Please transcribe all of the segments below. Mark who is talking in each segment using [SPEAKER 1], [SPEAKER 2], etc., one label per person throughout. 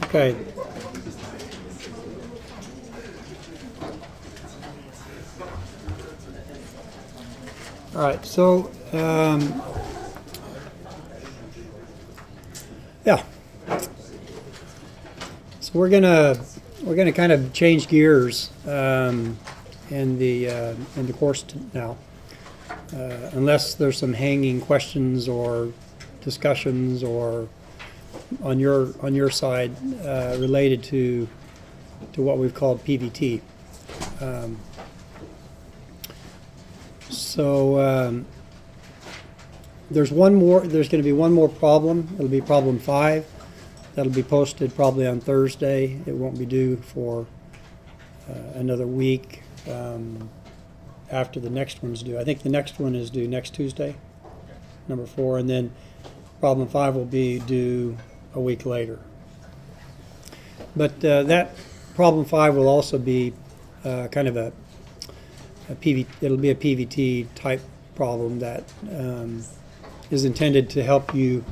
[SPEAKER 1] Okay. All right. So, yeah. So we're gonna kind of change gears in the course now, unless there's some hanging questions or discussions or on your side related to what we've called PVT. There's going to be one more problem. It'll be problem 5. That'll be posted probably on Thursday. It won't be due for another week after the next one's due. I think the next one is due next Tuesday, number 4, and then problem 5 will be due a week later. But that problem 5 will also be kind of a PVT. It'll be a PVT type problem that is intended to help you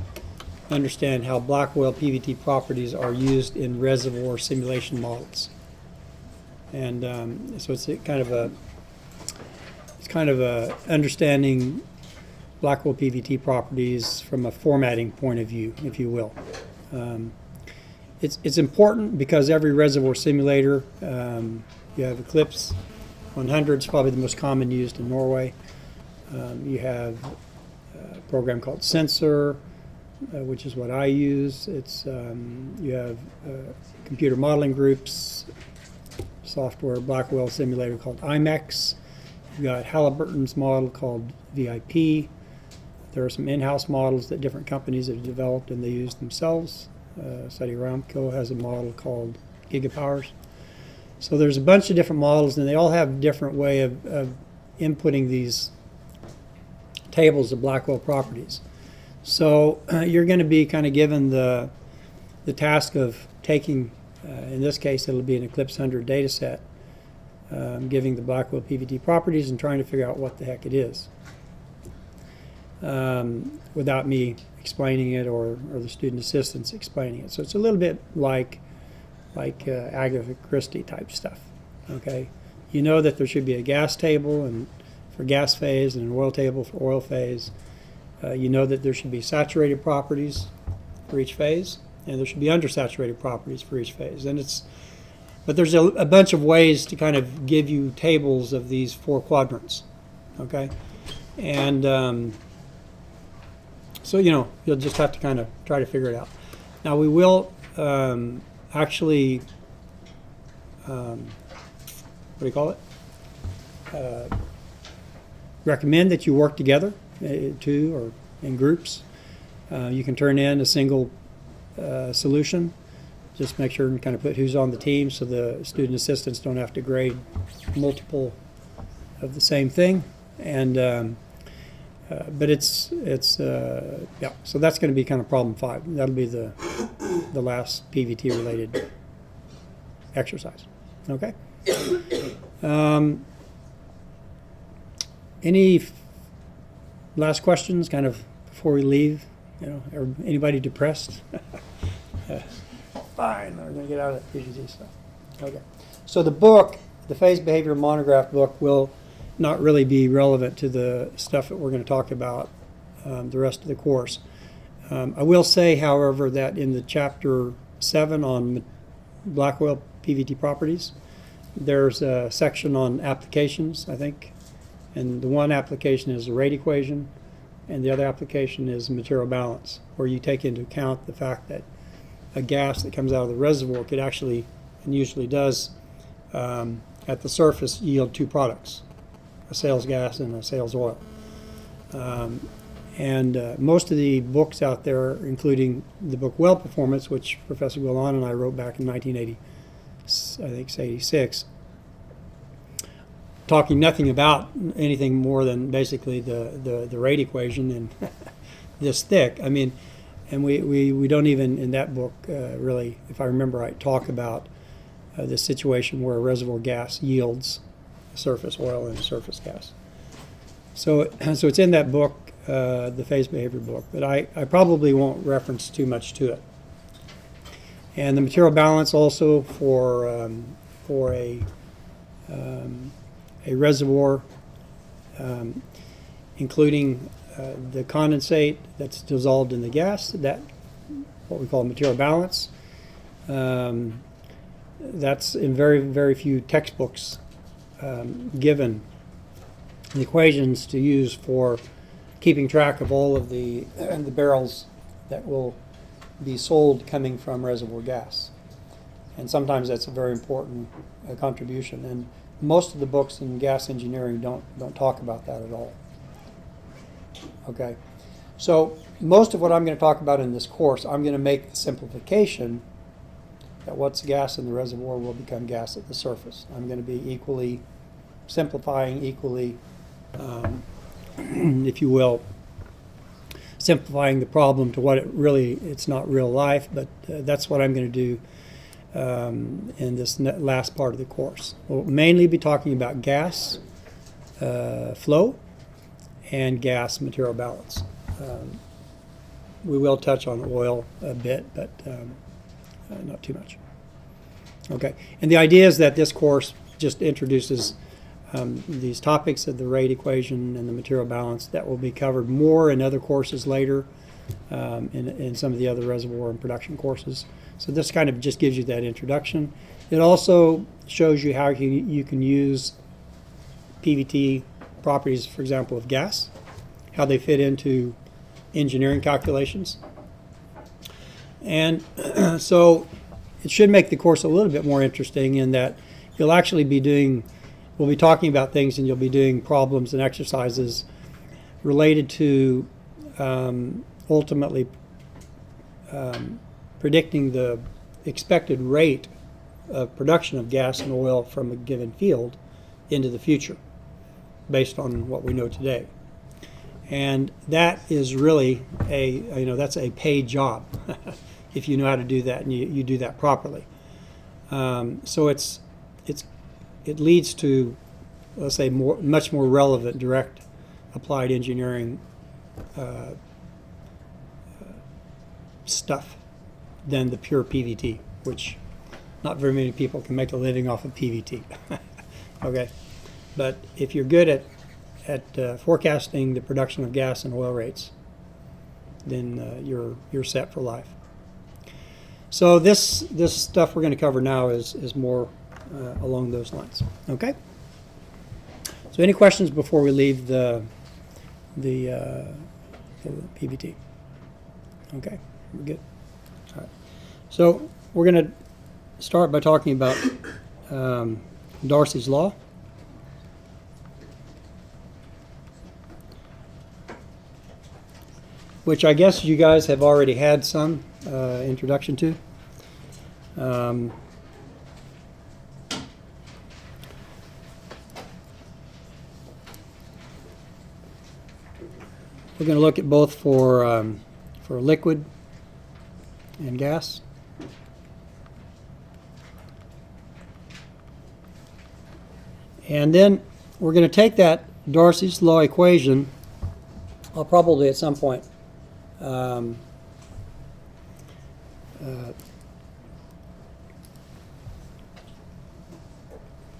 [SPEAKER 1] understand how black oil PVT properties are used in reservoir simulation models. And so it's kind of a understanding black oil PVT properties from a formatting point of view, if you will. It's important because every reservoir simulator, you have Eclipse 100, is probably the most common used in Norway. You have a program called Sensor, which is what I use. You have computer modeling groups, software black oil simulator called IMEX. You've got Halliburton's model called VIP. There are some in-house models that different companies have developed and they use themselves. Saudi Aramco has a model called Gigapowers. So there's a bunch of different models, and they all have a different way of inputting these tables of black oil properties. So you're going to be kind of given the task of taking, in this case, it'll be an Eclipse 100 data set, giving the black oil PVT properties and trying to figure out what the heck it is, without me explaining it or the student assistants explaining it. So it's a little bit like Agatha Christie type stuff. Okay, you know that there should be a gas table and for gas phase and an oil table for oil phase. You know that there should be saturated properties for each phase, and there should be undersaturated properties for each phase. But there's a bunch of ways to kind of give you tables of these 4 quadrants. Okay, and so you'll just have to kind of try to figure it out. Now we will actually, what do you call it? Recommend that you work together, 2 or in groups. You can turn in a single solution. Just make sure and kind of put who's on the team so the student assistants don't have to grade multiple of the same thing. And but it's yeah. So that's going to be kind of problem 5. That'll be the last PVT related exercise. Okay. Any last questions, kind of before we leave? Or anybody depressed? Fine, we're going to get out of that PVT stuff. Okay. So the book, the Phase Behavior Monograph book, will not really be relevant to the stuff that we're going to talk about the rest of the course. I will say, however, that in the chapter 7 on black oil PVT properties, there's a section on applications, I think. And the one application is the rate equation, and the other application is material balance, where you take into account the fact that a gas that comes out of the reservoir could actually, and usually does, at the surface yield 2 products, a sales gas and a sales oil. Most of the books out there, including the book Well Performance, which Professor Guillen and I wrote back in 1980, I think it's 86, talking nothing about anything more than basically the rate equation and this thick. I mean, and we don't even in that book really, if I remember right, talk about the situation where a reservoir gas yields surface oil and surface gas. So it's in that book. the phase behavior book, but I probably won't reference too much to it. And the material balance also for a reservoir, including the condensate that's dissolved in the gas, that what we call material balance. That's in very, very few textbooks given the equations to use for keeping track of all of the barrels that will be sold coming from reservoir gas. And sometimes that's a very important contribution. And most of the books in gas engineering don't talk about that at all. Okay, so most of what I'm going to talk about in this course, I'm going to make the simplification that what's gas in the reservoir will become gas at the surface. I'm going to be equally simplifying, if you will, simplifying the problem to what it's not real life, but that's what I'm going to do in this last part of the course. We'll mainly be talking about gas flow and gas material balance. We will touch on oil a bit, but not too much. Okay, and the idea is that this course just introduces these topics of the rate equation and the material balance that will be covered more in other courses later, in some of the other reservoir and production courses. So this kind of just gives you that introduction. It also shows you how you can use PVT properties, for example, of gas, how they fit into engineering calculations. And so it should make the course a little bit more interesting in that you'll actually be we'll be talking about things and you'll be doing problems and exercises related to ultimately predicting the expected rate of production of gas and oil from a given field into the future based on what we know today. And that is really that's a paid job if you know how to do that and you do that properly. So it leads to, let's say, much more relevant direct applied engineering stuff than the pure PVT, which not very many people can make a living off of PVT. Okay, but if you're good at forecasting the production of gas and oil rates, then you're set for life. So this stuff we're going to cover now is more along those lines. Okay. So any questions before we leave the PVT? Okay, we're good. All right. So we're going to start by talking about Darcy's law. Which I guess you guys have already had some introduction to. We're going to look at both for liquid and gas. And then we're going to take that Darcy's law equation. I'll probably at some point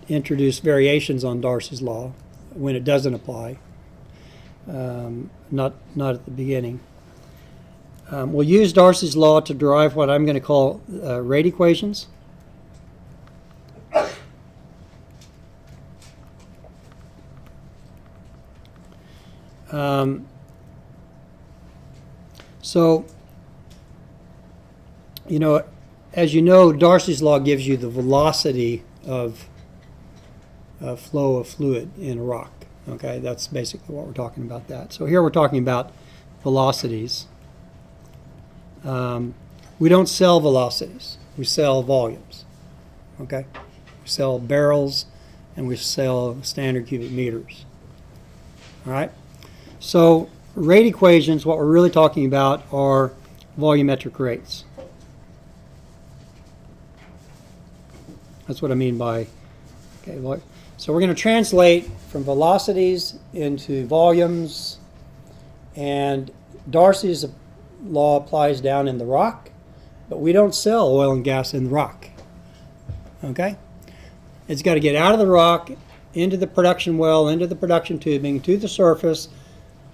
[SPEAKER 1] introduce variations on Darcy's law when it doesn't apply. Not at the beginning. We'll use Darcy's law to derive what I'm going to call rate equations. So, as you know, Darcy's law gives you the velocity of flow of fluid in a rock. Okay, that's basically what we're talking about that. So here we're talking about velocities. We don't sell velocities. We sell volumes. Okay, we sell barrels and we sell standard cubic meters. All right. So rate equations, what we're really talking about are volumetric rates. That's what I mean by, okay, so we're going to translate from velocities into volumes And Darcy's law applies down in the rock, but we don't sell oil and gas in the rock. Okay? It's got to get out of the rock, into the production well, into the production tubing, to the surface,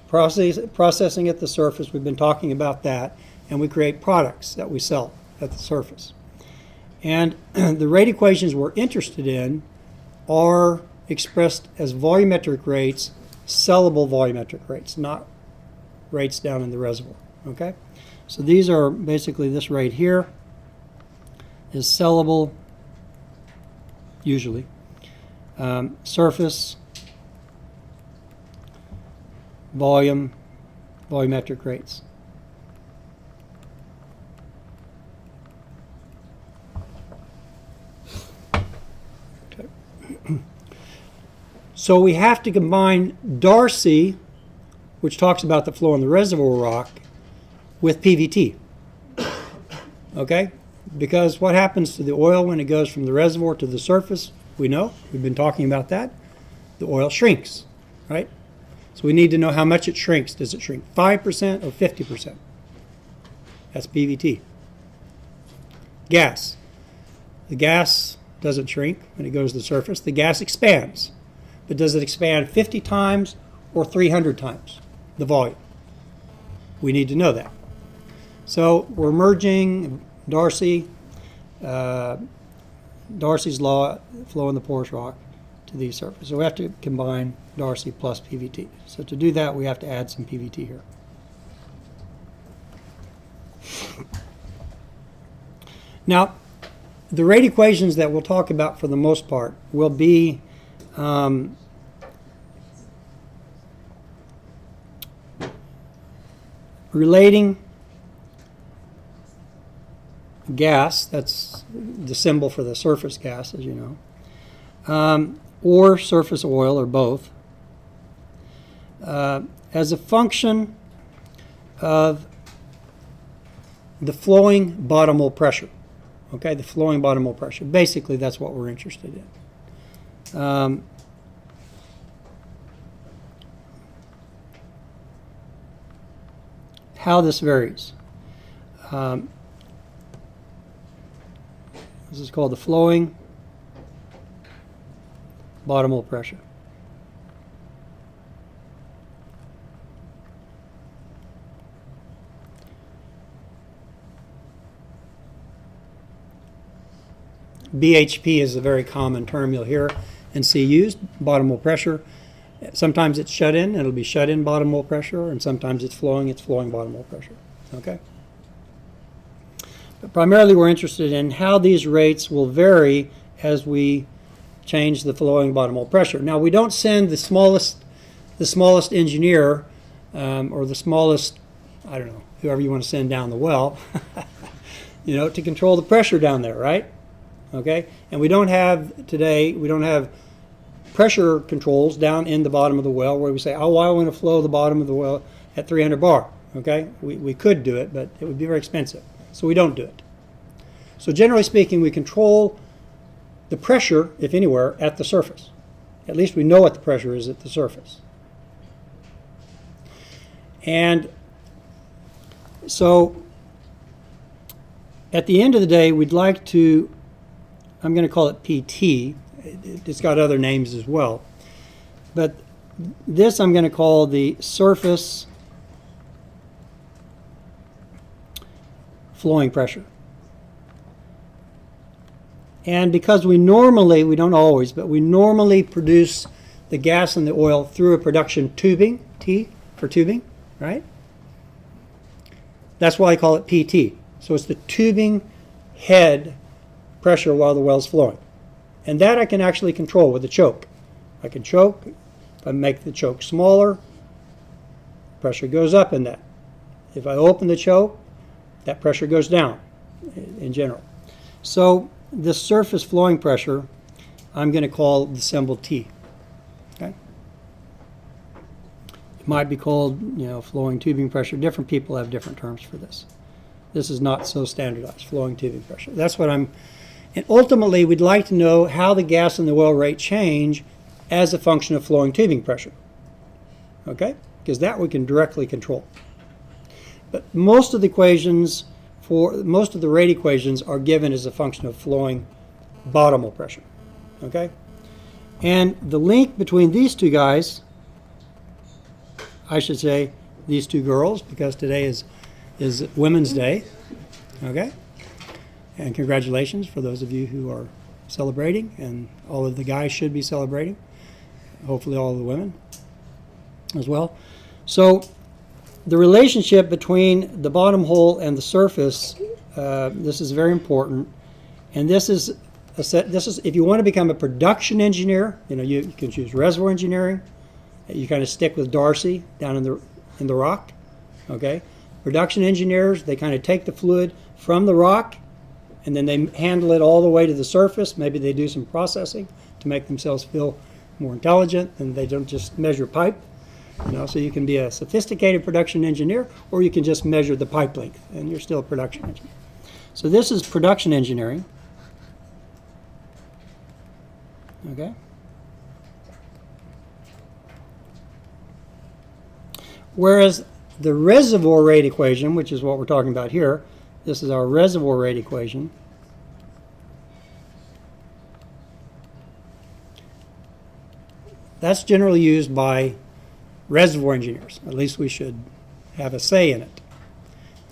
[SPEAKER 1] processing at the surface. We've been talking about that. And we create products that we sell at the surface. And the rate equations we're interested in are expressed as volumetric rates, sellable volumetric rates, not rates down in the reservoir. Okay? So these are basically, this rate here is sellable, usually. Surface, volumetric rates. So we have to combine Darcy, which talks about the flow in the reservoir rock, with PVT. Okay? Because what happens to the oil when it goes from the reservoir to the surface? We know. We've been talking about that. The oil shrinks, right? So we need to know how much it shrinks. Does it shrink 5% or 50%? That's PVT. Gas. The gas doesn't shrink when it goes to the surface. The gas expands. But does it expand 50 times or 300 times the volume? We need to know that. So we're merging Darcy's law, flow in the porous rock, to the surface. So we have to combine Darcy plus PVT. So to do that, we have to add some PVT here. Now, the rate equations that we'll talk about for the most part will be relating gas, that's the symbol for the surface gas, as you know, or surface oil, or both, as a function of the flowing bottom hole pressure. Okay, the flowing bottom hole pressure. Basically, that's what we're interested in. How this varies. This is called the flowing bottom hole pressure. BHP is a very common term you'll hear and see used, bottom hole pressure. Sometimes it's shut in, it'll be shut in bottom hole pressure, and sometimes it's flowing bottom hole pressure. Okay? But primarily we're interested in how these rates will vary as we change the flowing bottom hole pressure. Now, we don't send the smallest engineer or the smallest, I don't know, whoever you want to send down the well, you know, to control the pressure down there, right? Okay? And we don't have pressure controls down in the bottom of the well where we say, oh, I want to flow the bottom of the well at 300 bar. Okay? We could do it, but it would be very expensive. So we don't do it. So generally speaking, we control the pressure, if anywhere, at the surface. At least we know what the pressure is at the surface. And so at the end of the day, we'd like to, I'm going to call it PT. It's got other names as well. But this I'm going to call the surface flowing pressure. And because we don't always, but we normally produce the gas and the oil through a production tubing, T for tubing, right? That's why I call it PT. So it's the tubing head pressure while the well's flowing. And that I can actually control with a choke. I can choke. If I make the choke smaller, pressure goes up in that. If I open the choke, that pressure goes down in general. So the surface flowing pressure, I'm going to call the symbol T. Okay? It might be called, flowing tubing pressure. Different people have different terms for this. This is not so standardized, flowing tubing pressure. That's what and ultimately, we'd like to know how the gas and the oil rate change as a function of flowing tubing pressure. Okay? because that we can directly control. But most of the equations most of the rate equations are given as a function of flowing bottom hole pressure. Okay? And the link between these two guys, I should say these two girls, because today is Women's Day. Okay? And congratulations for those of you who are celebrating, and all of the guys should be celebrating. Hopefully all of the women as well. So the relationship between the bottom hole and the surface, this is very important. And this is if you want to become a production engineer, you can choose reservoir engineering. You kind of stick with Darcy down in the rock. Okay? Production engineers, they kind of take the fluid from the rock and then they handle it all the way to the surface. Maybe they do some processing to make themselves feel more intelligent, and they don't just measure pipe. So you can be a sophisticated production engineer, or you can just measure the pipe length, and you're still a production engineer. So this is production engineering. Okay. Whereas the reservoir rate equation, which is what we're talking about here, this is our reservoir rate equation. That's generally used by reservoir engineers. At least we should have a say in it.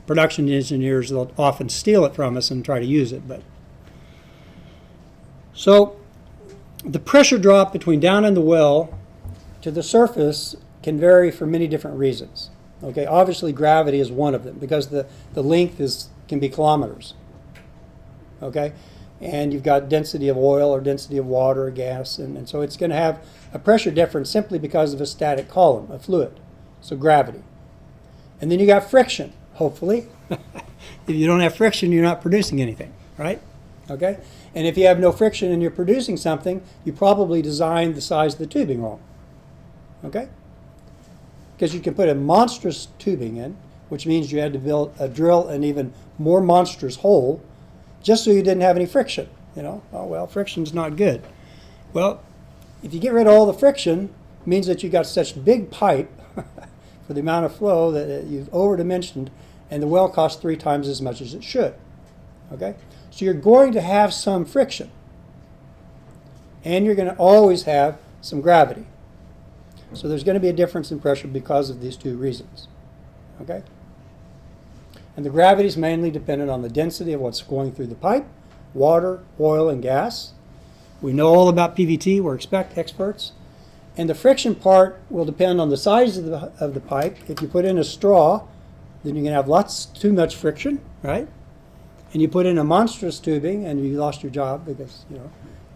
[SPEAKER 1] Production engineers will often steal it from us and try to use it. So the pressure drop between down in the well to the surface can vary for many different reasons. Okay, obviously gravity is one of them, because the length can be kilometers. Okay, and you've got density of oil or density of water or gas, and so it's going to have a pressure difference simply because of a static column, a fluid, so gravity. And then you got friction, hopefully. If you don't have friction, you're not producing anything, right? Okay, and if you have no friction and you're producing something, you probably designed the size of the tubing wrong. Okay, because you can put a monstrous tubing in, which means you had to drill an even more monstrous hole just so you didn't have any friction. Oh well, friction's not good. Well, if you get rid of all the friction, it means that you got such big pipe for the amount of flow that you've overdimensioned, and the well costs 3 times as much as it should. Okay, so you're going to have some friction, and you're going to always have some gravity. So there's going to be a difference in pressure because of these two reasons. Okay? And the gravity is mainly dependent on the density of what's going through the pipe, water, oil, and gas. We know all about PVT, we're experts. And the friction part will depend on the size of the pipe. If you put in a straw, then you can have too much friction, right? And you put in a monstrous tubing and you lost your job because,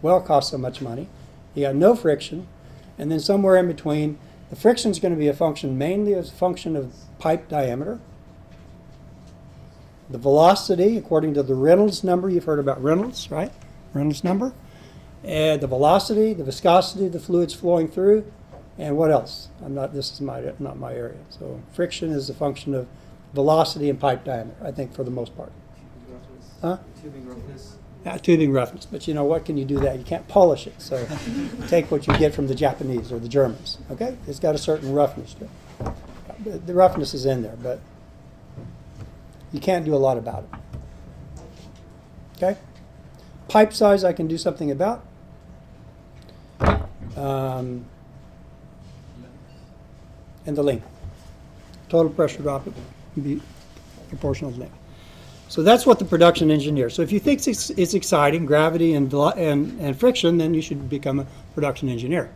[SPEAKER 1] well costs so much money. You got no friction. And then somewhere in between, the friction is going to be mainly a function of pipe diameter. The velocity, according to the Reynolds number, you've heard about Reynolds, right? Reynolds number. And the velocity, the viscosity of the fluids flowing through, and what else? This is not my area. So friction is a function of velocity and pipe diameter, I think, for the most part.
[SPEAKER 2] Tubing roughness.
[SPEAKER 1] Tubing roughness, but what can you do that? You can't polish it, so take what you get from the Japanese or the Germans, okay? It's got a certain roughness to it. The roughness is in there, but you can't do a lot about it, okay? Pipe size I can do something about. And the length. Total pressure drop would be proportional to length. So that's what the production engineer. So if you think it's exciting, gravity and friction, then you should become a production engineer.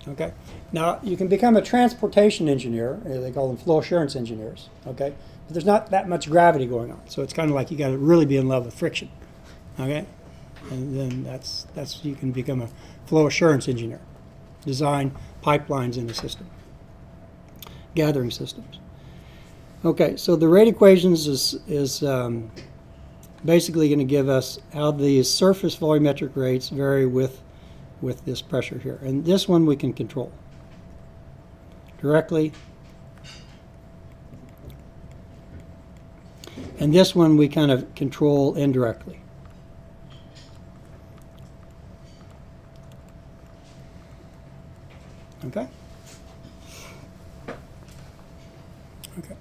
[SPEAKER 1] Okay. Now you can become a transportation engineer. They call them flow assurance engineers. Okay. But there's not that much gravity going on, so it's kind of like you got to really be in love with friction. Okay. And then that's you can become a flow assurance engineer. Design pipelines in the system, gathering systems. Okay, so the rate equations is basically going to give us how the surface volumetric rates vary with this pressure here. And this one we can control directly. And this one we kind of control indirectly. Okay? Okay.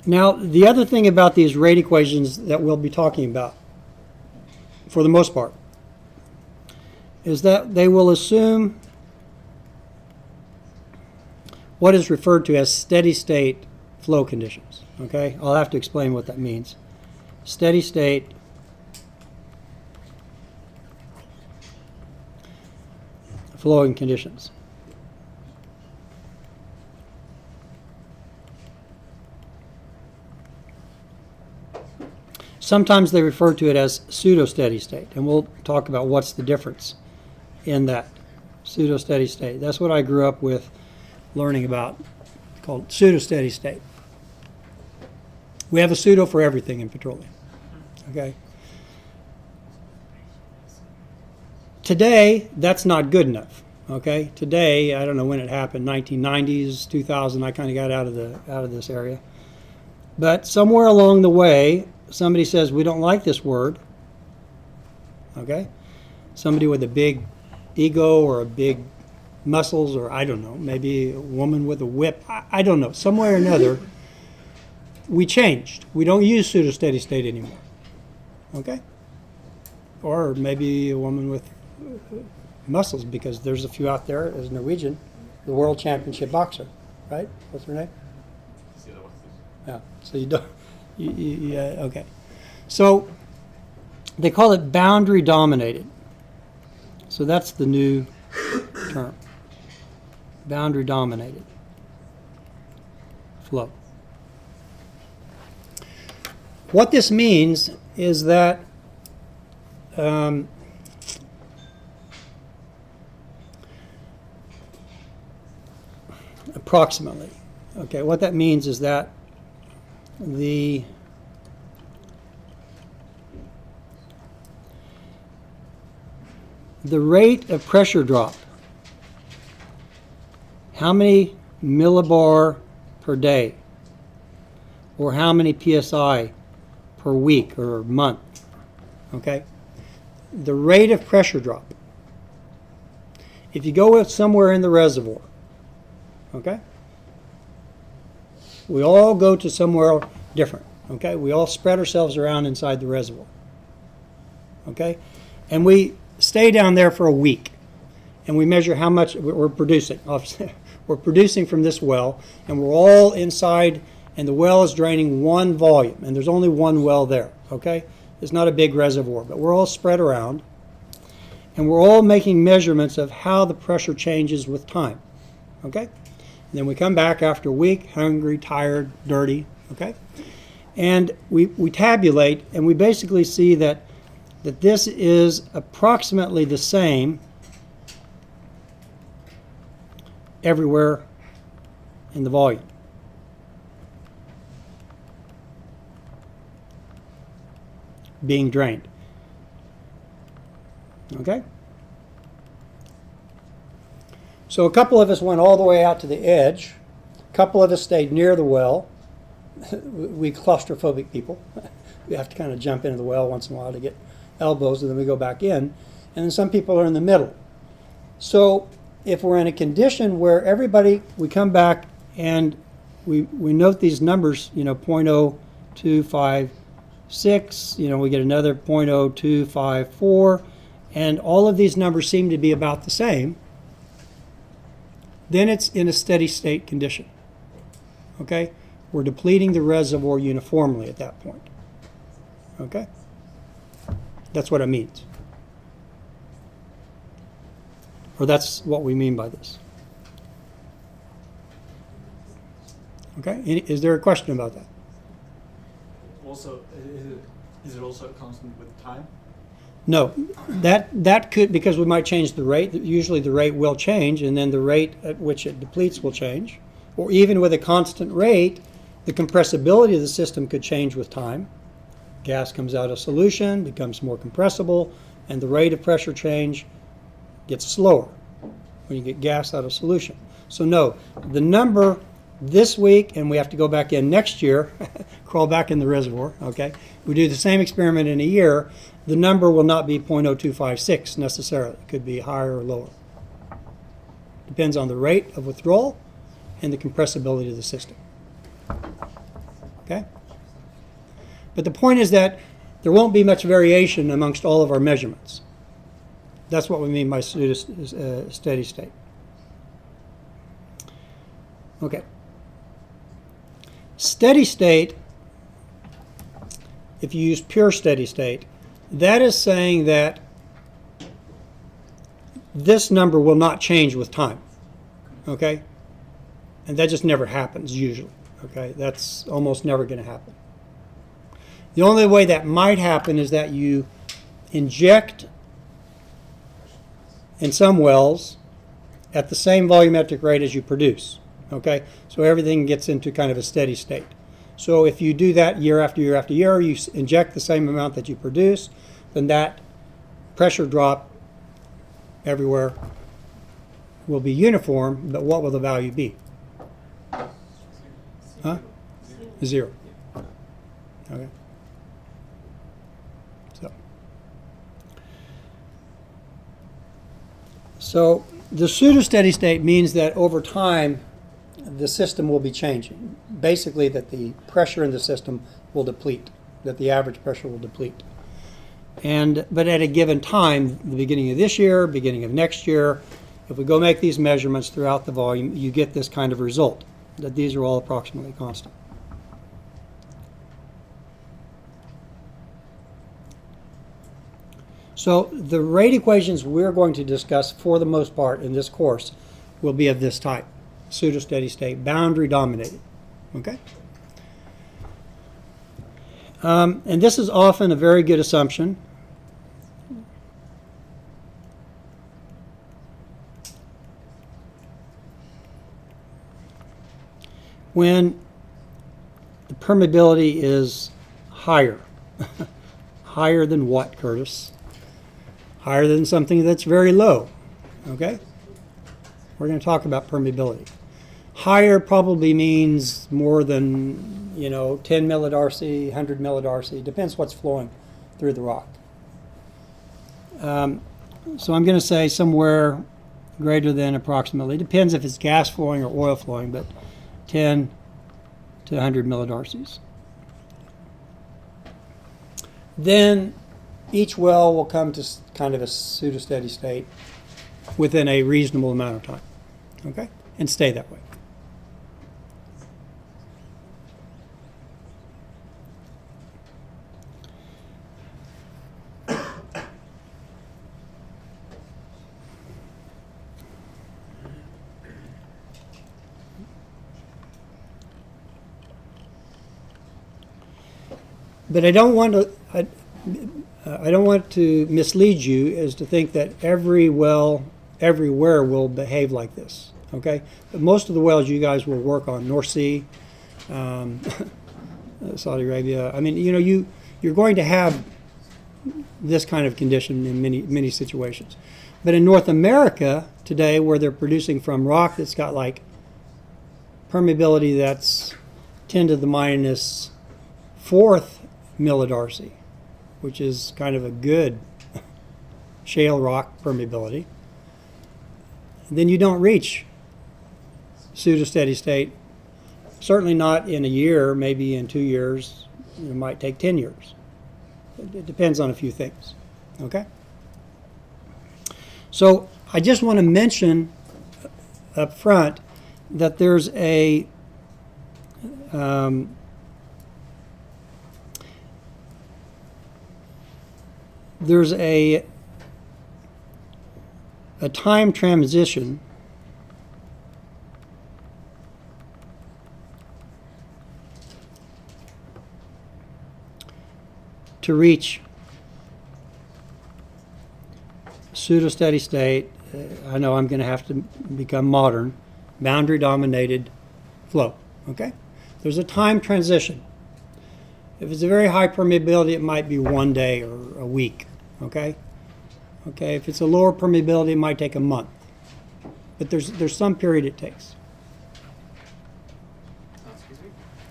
[SPEAKER 1] Now, the other thing about these rate equations that we'll be talking about, for the most part, is that they will assume what is referred to as steady state flow conditions. Okay, I'll have to explain what that means. Steady state flowing conditions. Sometimes they refer to it as pseudo-steady state, and we'll talk about what's the difference in that pseudo-steady state. That's what I grew up with learning about, called pseudo-steady state. We have a pseudo for everything in petroleum. Okay. Today, that's not good enough. Okay. Today, I don't know when it happened, 1990s, 2000. I kind of got out of this area, but somewhere along the way, somebody says we don't like this word. Okay. Somebody with a big ego or a big muscles, or I don't know, maybe a woman with a whip. I don't know. Some way or another, we changed. We don't use pseudo-steady state anymore. Okay? Or maybe a woman with muscles, because there's a few out there, as Norwegian, the world championship boxer, right? What's her name? Yeah. So you don't. Okay. So they call it boundary dominated. So that's the new term. Boundary dominated flow. What this means is that approximately, okay, what that means is that the rate of pressure drop, how many millibar per day, or how many psi per week or month, okay? The rate of pressure drop. If you go somewhere in the reservoir, okay? We all go to somewhere different, okay? We all spread ourselves around inside the reservoir, okay? And we stay down there for a week, and we measure how much we're producing. We're producing from this well, and we're all inside, and the well is draining one volume, and there's only one well there, okay? It's not a big reservoir, but we're all spread around, and we're all making measurements of how the pressure changes with time, okay? And then we come back after a week, hungry, tired, dirty, okay? And we tabulate, and we basically see that this is approximately the same everywhere in the volume. Being drained. Okay? So a couple of us went all the way out to the edge. A couple of us stayed near the well. We claustrophobic people. We have to kind of jump into the well once in a while to get elbows, and then we go back in. And then some people are in the middle. So if we're in a condition where everybody, we come back and we note these numbers, 0.0256, we get another 0.0254, and all of these numbers seem to be about the same, then it's in a steady state condition. Okay? We're depleting the reservoir uniformly at that point. Okay? That's what it means. Or that's what we mean by this. Okay? Is there a question about that?
[SPEAKER 2] Also, is it also constant with time?
[SPEAKER 1] No, that could, because we might change the rate. Usually the rate will change, and then the rate at which it depletes will change. Or even with a constant rate, the compressibility of the system could change with time. Gas comes out of solution, becomes more compressible, and the rate of pressure change gets slower when you get gas out of solution. So no, the number this week and we have to go back in next year, crawl back in the reservoir, okay? We do the same experiment in a year, the number will not be 0.0256 necessarily. It could be higher or lower. Depends on the rate of withdrawal and the compressibility of the system. Okay? But the point is that there won't be much variation amongst all of our measurements. That's what we mean by steady state. Okay. Steady state, if you use pure steady state, that is saying that this number will not change with time. Okay? And that just never happens usually. Okay? That's almost never going to happen. The only way that might happen is that you inject in some wells at the same volumetric rate as you produce. Okay? So everything gets into kind of a steady state. So if you do that year after year after year, you inject the same amount that you produce, then that pressure drop everywhere will be uniform, but what will the value be? Huh? 0. Okay. So the pseudo-steady state means that over time the system will be changing. Basically that the pressure in the system will deplete, that the average pressure will deplete. But at a given time, the beginning of this year, beginning of next year, if we go make these measurements throughout the volume, you get this kind of result, that these are all approximately constant. So the rate equations we're going to discuss for the most part in this course will be of this type, pseudo-steady state, boundary dominated. Okay? And this is often a very good assumption. When the permeability is higher. Higher than what, Curtis? Higher than something that's very low. Okay? We're going to talk about permeability. Higher probably means more than, 10 millidarcy, 100 millidarcy. Depends what's flowing through the rock. So I'm going to say somewhere greater than approximately. Depends if it's gas flowing or oil flowing, but 10 to 100 millidarcies. Then each well will come to kind of a pseudo-steady state within a reasonable amount of time. Okay? And stay that way. But I don't want to mislead you as to think that every well everywhere will behave like this. Okay, but most of the wells you guys will work on, North Sea, Saudi Arabia. I mean, you're going to have this kind of condition in many situations. But in North America today, where they're producing from rock that's got like permeability that's 10 to the minus fourth millidarcy, which is kind of a good shale rock permeability, then you don't reach pseudo-steady state. Certainly not in a year, maybe in 2 years. It might take 10 years. It depends on a few things. Okay? So I just want to mention up front that there's a time transition to reach pseudo-steady state. I know I'm going to have to become modern, boundary-dominated flow. Okay? There's a time transition. If it's a very high permeability, it might be 1 day or a week. Okay? Okay, if it's a lower permeability, it might take a month. But there's some period it takes.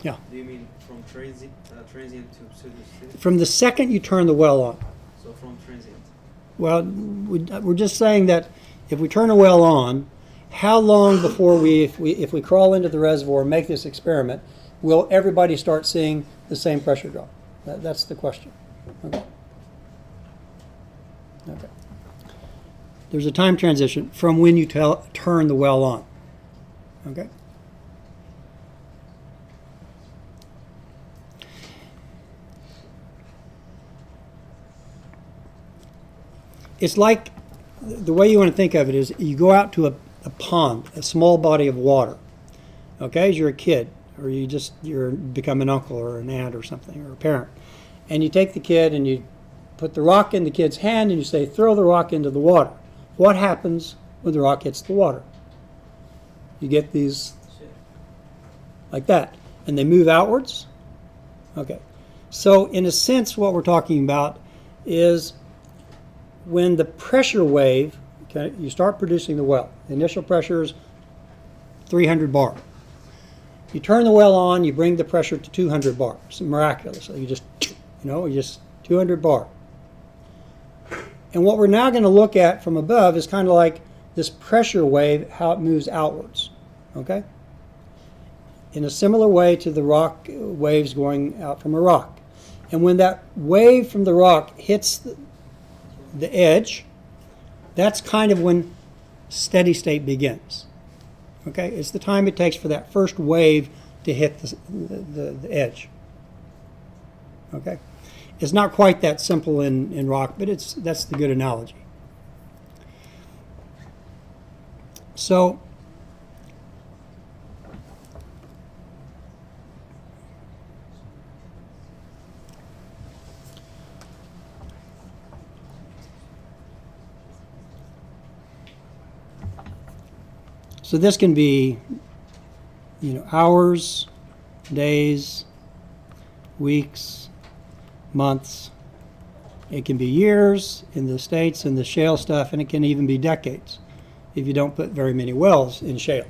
[SPEAKER 1] Yeah.
[SPEAKER 3] Do you mean from transient to pseudosteady?
[SPEAKER 1] From the second you turn the well on.
[SPEAKER 3] So from transient.
[SPEAKER 1] Well, we're just saying that if we turn a well on, how long before if we crawl into the reservoir and make this experiment, will everybody start seeing the same pressure drop? That's the question. Okay. Okay. There's a time transition from when you turn the well on. Okay. It's like, the way you want to think of it is you go out to a pond, a small body of water, okay, as you're a kid, or you're become an uncle or an aunt or something, or a parent, and you take the kid and you put the rock in the kid's hand and you say, throw the rock into the water. What happens when the rock hits the water? You get these like that, and they move outwards. Okay, so in a sense what we're talking about is when the pressure wave, okay, you start producing the well. The initial pressure is 300 bar. You turn the well on, you bring the pressure to 200 bar. It's miraculous. You just 200 bar. And what we're now going to look at from above is kind of like this pressure wave, how it moves outwards. Okay? In a similar way to the rock waves going out from a rock. And when that wave from the rock hits the edge, that's kind of when steady state begins. Okay, it's the time it takes for that first wave to hit the edge. Okay, it's not quite that simple in rock, but that's the good analogy. So this can be, hours, days, weeks, months. It can be years in the States and the shale stuff, and it can even be decades if you don't put very many wells in shale.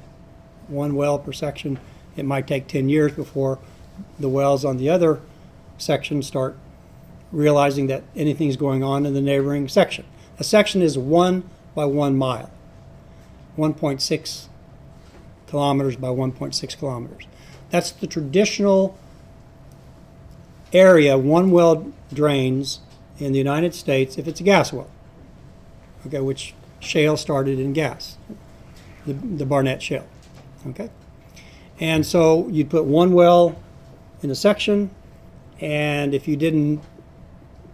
[SPEAKER 1] One well per section, it might take 10 years before the wells on the other section start realizing that anything's going on in the neighboring section. A section is 1 by 1 mile, 1.6 kilometers by 1.6 kilometers. That's the traditional area one well drains in the United States if it's a gas well. Okay, which shale started in gas, the Barnett Shale. Okay, and so you'd put one well in a section, and if you didn't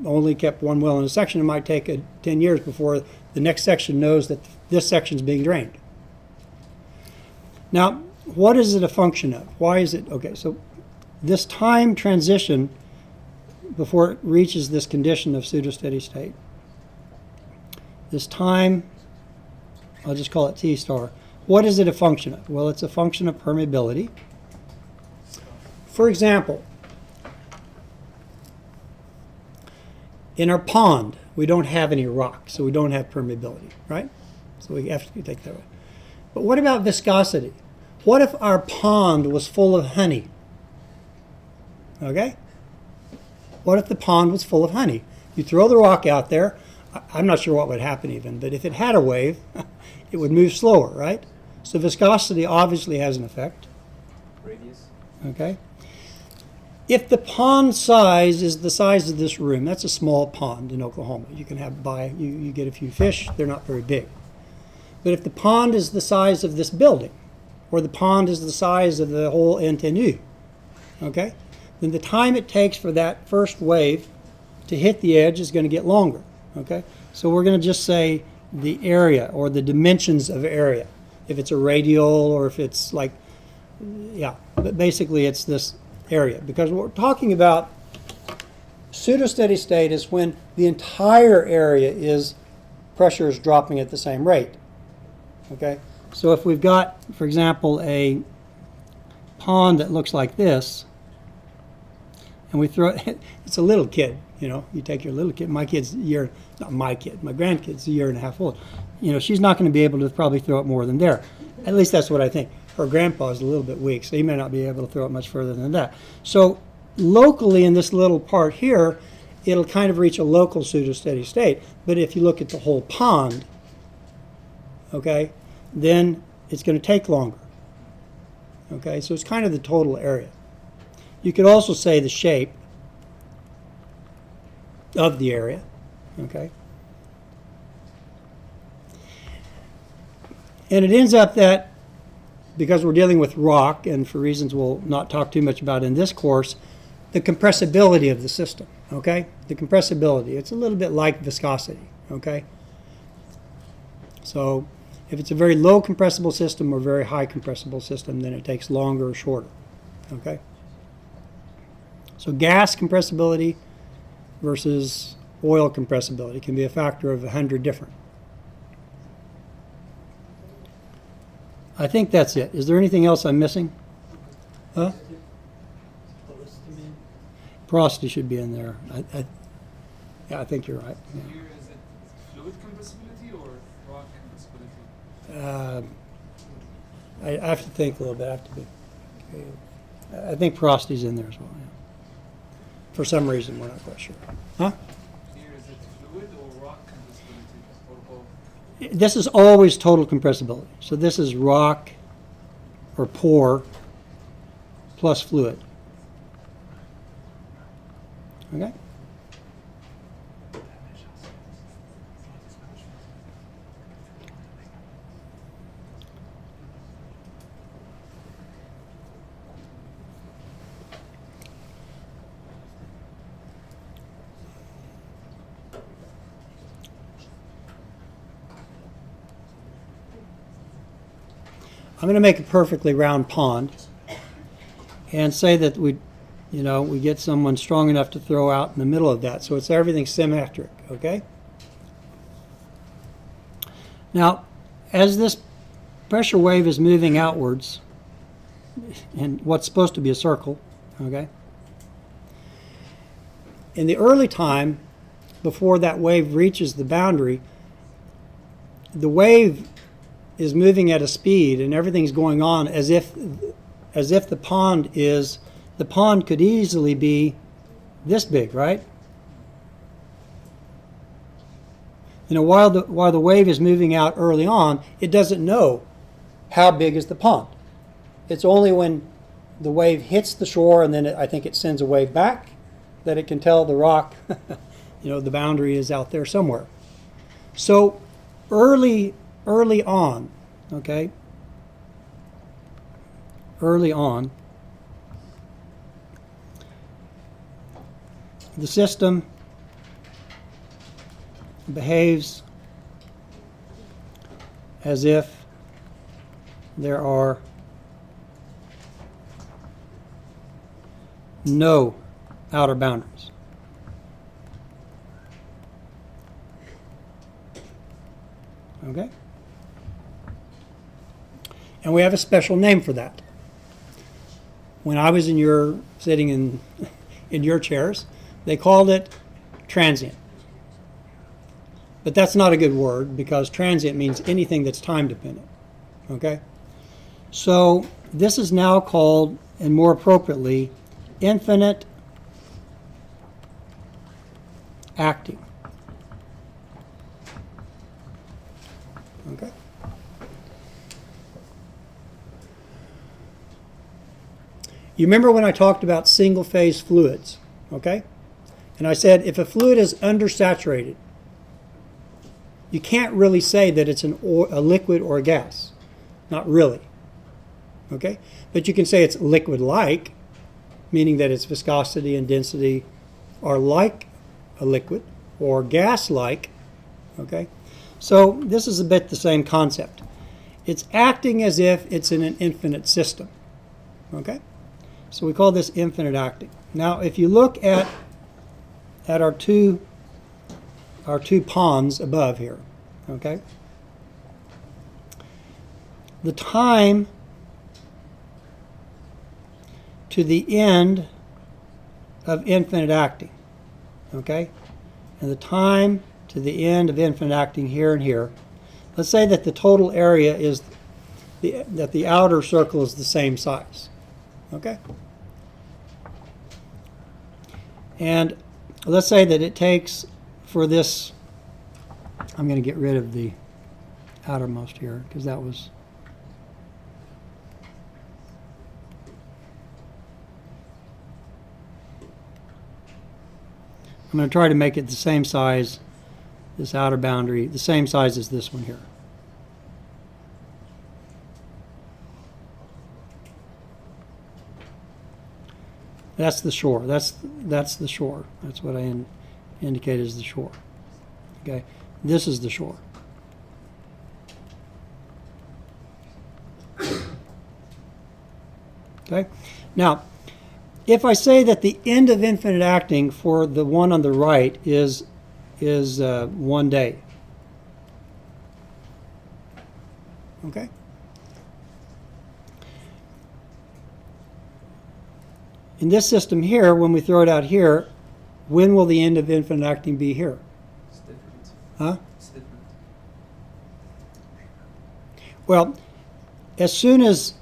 [SPEAKER 1] only kept one well in a section, it might take 10 years before the next section knows that this section is being drained. Now, what is it a function of? Why is it? Okay, so this time transition before it reaches this condition of pseudo-steady state, this time, I'll just call it T star. What is it a function of? Well, it's a function of permeability. For example, in our pond, we don't have any rock, so we don't have permeability, right? So we have to take that away. But what about viscosity? What if our pond was full of honey? Okay? What if the pond was full of honey? You throw the rock out there, I'm not sure what would happen even, but if it had a wave, it would move slower, right? So viscosity obviously has an effect.
[SPEAKER 3] Radius.
[SPEAKER 1] Okay? If the pond size is the size of this room, that's a small pond in Oklahoma. You can you get a few fish, they're not very big. But if the pond is the size of this building, or the pond is the size of the whole NTNU, okay, then the time it takes for that first wave to hit the edge is going to get longer, okay? So we're going to just say the area or the dimensions of area, if it's a radial or if it's like, yeah, but basically it's this area. Because what we're talking about, pseudo-steady state is when the entire area pressure is dropping at the same rate. Okay, so if we've got, for example, a pond that looks like this, and we throw it, it's a little kid, you take your little kid, my grandkid's a year and a half old. She's not going to be able to probably throw it more than there. At least that's what I think. her grandpa is a little bit weak, so he may not be able to throw it much further than that. So locally in this little part here, it'll kind of reach a local pseudo-steady state. But if you look at the whole pond, okay, then it's going to take longer. Okay, so it's kind of the total area. You could also say the shape of the area, okay? And it ends up that, because we're dealing with rock, and for reasons we'll not talk too much about in this course, the compressibility of the system, okay? The compressibility, it's a little bit like viscosity, okay? So if it's a very low compressible system or very high compressible system, then it takes longer or shorter, okay? So gas compressibility versus oil compressibility can be a factor of 100 different. I think that's it. Is there anything else I'm missing? Huh? Porosity should be in there. Yeah, I think you're right. Yeah.
[SPEAKER 4] Here, is it fluid compressibility or rock compressibility?
[SPEAKER 1] I have to think a little bit. I think porosity's in there as well. Yeah. For some reason, we're not quite sure. Huh?
[SPEAKER 4] Here, is it fluid or rock compressibility or both?
[SPEAKER 1] This is always total compressibility. So this is rock or pore plus fluid. Okay? I'm going to make a perfectly round pond and say that we get someone strong enough to throw out in the middle of that. So it's everything symmetric, okay? Now, as this pressure wave is moving outwards in what's supposed to be a circle, okay? In the early time, before that wave reaches the boundary, the wave is moving at a speed and everything's going on as if the pond could easily be this big, right? While the wave is moving out early on, it doesn't know how big is the pond. It's only when the wave hits the shore and then I think it sends a wave back that it can tell the rock, the boundary is out there somewhere. So early on, okay? Early on, the system behaves as if there are no outer boundaries. Okay? And we have a special name for that. When I was sitting in your chairs, they called it transient. But that's not a good word because transient means anything that's time dependent. Okay? So this is now called, and more appropriately, infinite acting. Okay? You remember when I talked about single phase fluids, okay? And I said if a fluid is undersaturated, you can't really say that it's a liquid or a gas. Not really. Okay? But you can say it's liquid-like, meaning that its viscosity and density are like a liquid, or gas-like. Okay? So this is a bit the same concept. It's acting as if it's in an infinite system. Okay? So we call this infinite acting. Now, if you look at our two ponds above here, okay? The time to the end of infinite acting, okay? And the time to the end of infinite acting here and here. Let's say that the total area is that the outer circle is the same size. Okay? And let's say that it takes for this, I'm going to get rid of the outermost here because that was, I'm going to try to make it the same size, this outer boundary, the same size as this one here. That's the shore. That's the shore. That's what I indicate as the shore. Okay, this is the shore. Okay, now if I say that the end of infinite acting for the one on the right is 1 day. Okay. In this system here, when we throw it out here, when will the end of infinite acting be here?
[SPEAKER 3] It's different.
[SPEAKER 1] Huh?
[SPEAKER 3] It's different.
[SPEAKER 1] Well, as soon as,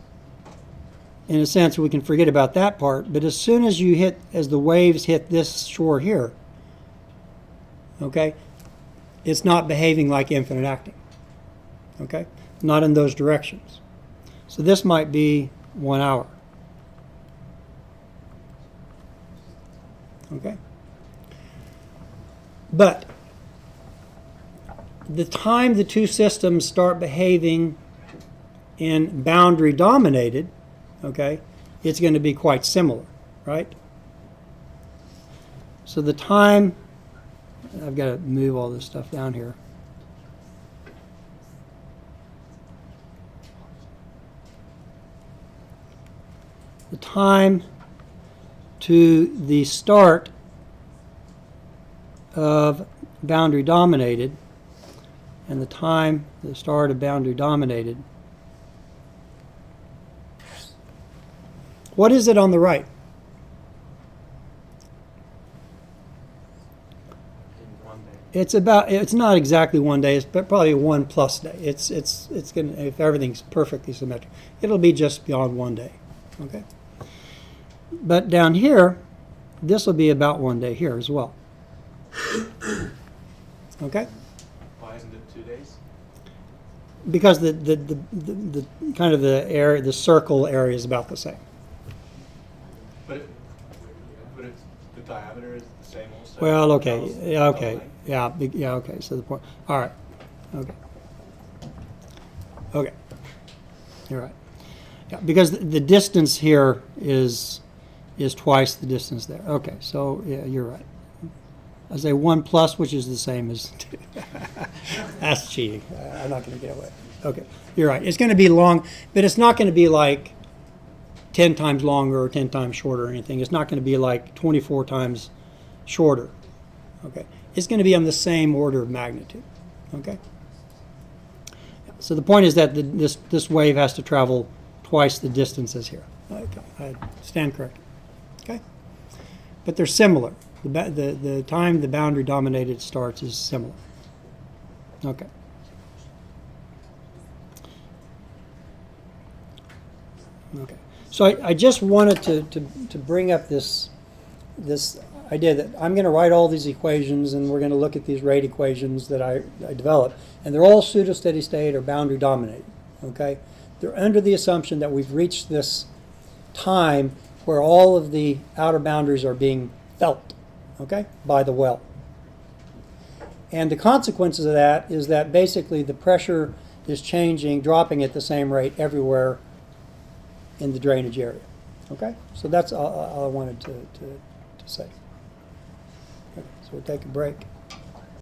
[SPEAKER 1] in a sense, we can forget about that part, but as soon as the waves hit this shore here, okay, it's not behaving like infinite acting. Okay? Not in those directions. So this might be 1 hour. Okay? But the time the two systems start behaving in boundary dominated, okay, it's going to be quite similar, right? So the time, I've got to move all this stuff down here. The time to the start of boundary dominated and the time the start of boundary dominated. What is it on the right?
[SPEAKER 3] In 1 day.
[SPEAKER 1] It's not exactly 1 day, it's probably a 1+ day. It's gonna, if everything's perfectly symmetric, it'll be just beyond 1 day. Okay? But down here, this will be about 1 day here as well. Okay?
[SPEAKER 2] Why isn't it 2 days?
[SPEAKER 1] Because the kind of the area, the circle area is about the same.
[SPEAKER 2] But the diameter is the same also.
[SPEAKER 1] Well, okay,
[SPEAKER 2] How's-
[SPEAKER 1] yeah, okay,
[SPEAKER 2] how's
[SPEAKER 1] yeah, yeah, okay. So the point. All right, okay, okay. You're right. Yeah, because the distance here is twice the distance there. Okay, so yeah, you're right. I say 1+, which is the same as 2. That's cheating. I'm not going to get away. Okay, you're right. It's going to be long, but it's not going to be like 10 times longer or 10 times shorter or anything. It's not going to be like 24 times shorter. Okay, it's going to be on the same order of magnitude. Okay. So the point is that this wave has to travel twice the distance as here. Okay, I stand corrected. Okay, but they're similar. The time the boundary dominated starts is similar. Okay. Okay. So I just wanted to bring up this idea that I'm going to write all these equations and we're going to look at these rate equations that I developed, and they're all pseudo-steady state or boundary dominated. Okay. They're under the assumption that we've reached this time where all of the outer boundaries are being felt, okay, by the well. And the consequences of that is that basically the pressure is changing, dropping at the same rate everywhere in the drainage area. Okay? So that's all I wanted to say. Okay, so we'll take a break.